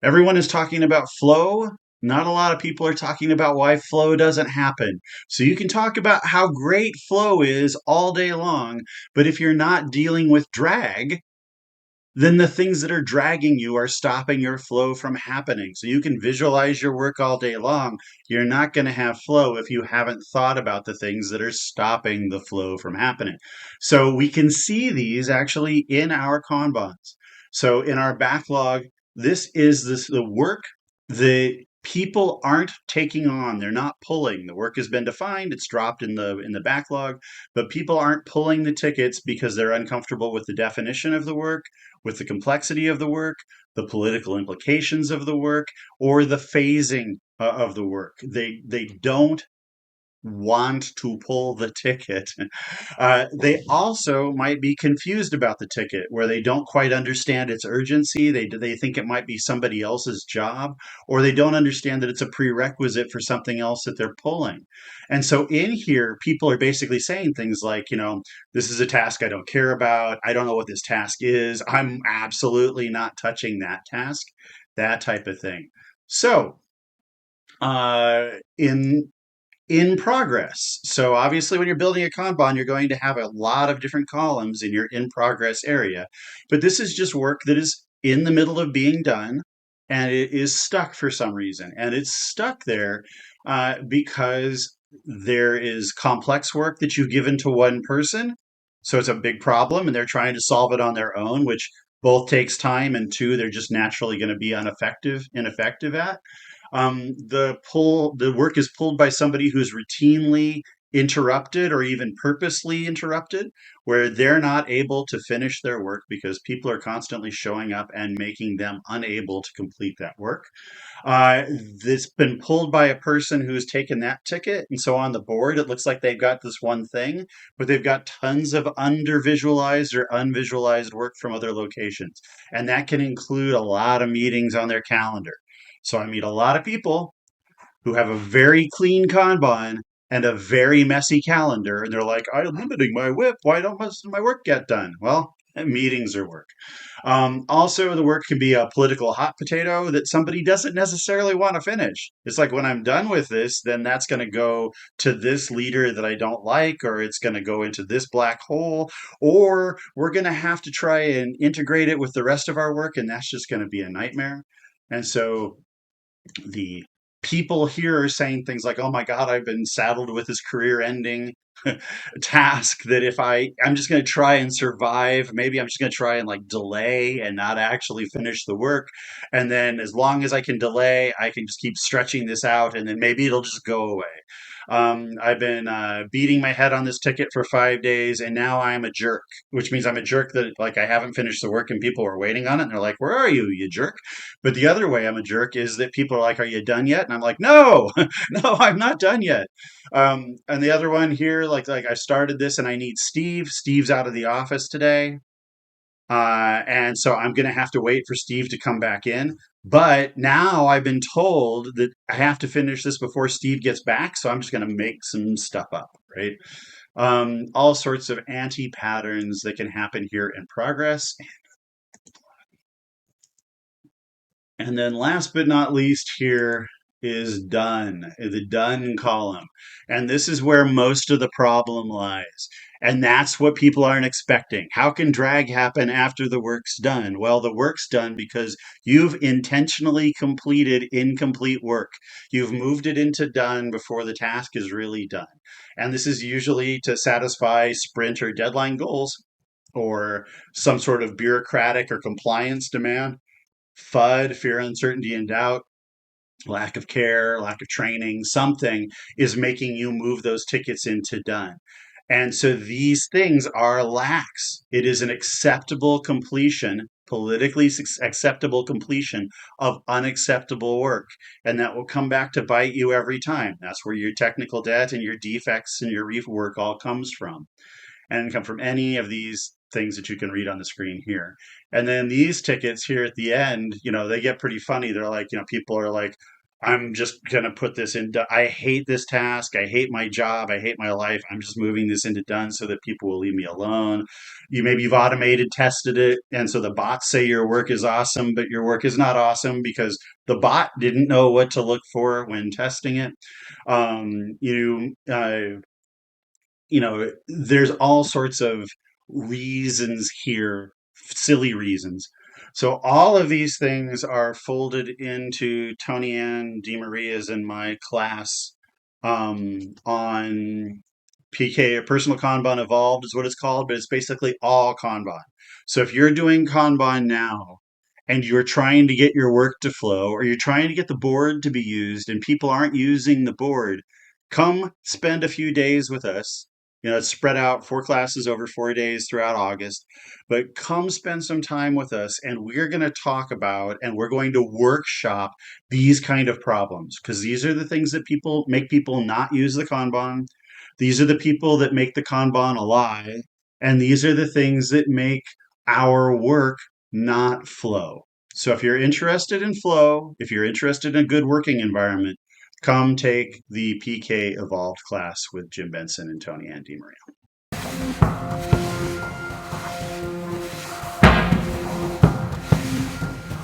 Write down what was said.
Everyone is talking about flow. Not a lot of people are talking about why flow doesn't happen. So you can talk about how great flow is all day long, but if you're not dealing with drag, then the things that are dragging you are stopping your flow from happening. So you can visualize your work all day long. You're not going to have flow if you haven't thought about the things that are stopping the flow from happening. So we can see these actually in our Kanbans. So in our backlog, this the work that people aren't taking on. They're not pulling. The work has been defined. It's dropped in the backlog, but people aren't pulling the tickets because they're uncomfortable with the definition of the work, with the complexity of the work, the political implications of the work, or the phasing of the work. They don't want to pull the ticket. They also might be confused about the ticket, where they don't quite understand its urgency. They think it might be somebody else's job, or they don't understand that it's a prerequisite for something else that they're pulling. And so in here, people are basically saying things like, this is a task I don't care about. I don't know what this task is. I'm absolutely not touching that task, that type of thing. So, in progress. So obviously when you're building a Kanban, you're going to have a lot of different columns in your in progress area. But this is just work that is in the middle of being done and it is stuck for some reason. And it's stuck there because there is complex work that you've given to one person. So it's a big problem and they're trying to solve it on their own, which both takes time and two, they're just naturally going to be ineffective at. The work is pulled by somebody who's routinely interrupted or even purposely interrupted, where they're not able to finish their work because people are constantly showing up and making them unable to complete that work. It's been pulled by a person who's taken that ticket. And so on the board, it looks like they've got this one thing, but they've got tons of undervisualized or unvisualized work from other locations. And that can include a lot of meetings on their calendar. So I meet a lot of people who have a very clean Kanban and a very messy calendar. And they're like, I'm limiting my WIP. Why don't most of my work get done? Well, meetings are work. Also, the work can be a political hot potato that somebody doesn't necessarily want to finish. It's like when I'm done with this, then that's going to go to this leader that I don't like, or it's going to go into this black hole, or we're going to have to try and integrate it with the rest of our work, and that's just going to be a nightmare. And so the people here are saying things like, oh my God, I've been saddled with this career ending task that if I'm just going to try and survive, maybe I'm just going to try and like delay and not actually finish the work. And then as long as I can delay, I can just keep stretching this out and then maybe it'll just go away. I've been beating my head on this ticket for 5 days, and now I'm a jerk, which means I'm a jerk that like I haven't finished the work and people are waiting on it, and they're like, "Where are you, you jerk?" But the other way I'm a jerk is that people are like, "Are you done yet?" And I'm like, "No, no, I'm not done yet." And the other one here, like I started this and I need Steve. Steve's out of the office today. And so I'm going to have to wait for Steve to come back in. But now I've been told that I have to finish this before Steve gets back. So I'm just going to make some stuff up, right? All sorts of anti patterns that can happen here in progress. And then last but not least here is done, the done column. And this is where most of the problem lies. And that's what people aren't expecting. How can drag happen after the work's done? Well, the work's done because you've intentionally completed incomplete work. You've moved it into done before the task is really done. And this is usually to satisfy sprint or deadline goals or some sort of bureaucratic or compliance demand. FUD, fear, uncertainty, and doubt, lack of care, lack of training, something is making you move those tickets into done. And so these things are lax. It is an acceptable completion, politically acceptable completion of unacceptable work. And that will come back to bite you every time. That's where your technical debt and your defects and your rework all comes from and come from any of these things that you can read on the screen here. And then these tickets here at the end, they get pretty funny. They're like, people are like, I'm just going to put this in. I hate this task. I hate my job. I hate my life. I'm just moving this into done so that people will leave me alone. You've automated tested it. And so the bots say your work is awesome, but your work is not awesome because the bot didn't know what to look for when testing it. Um, you, uh, there's all sorts of reasons here, silly reasons. So all of these things are folded into Tony Ann DiMaria's in my class on PK, or Personal Kanban Evolved is what it's called, but it's basically all Kanban. So if you're doing Kanban now and you're trying to get your work to flow, or you're trying to get the board to be used and people aren't using the board, come spend a few days with us. It's spread out 4 classes over 4 days throughout August, but come spend some time with us and we're going to talk about and we're going to workshop these kind of problems because these are the things that people make people not use the Kanban. These are the people that make the Kanban a lie. And these are the things that make our work not flow. So if you're interested in flow, if you're interested in a good working environment, come take the PK Evolved class with Jim Benson and Tony Ann DiMaria.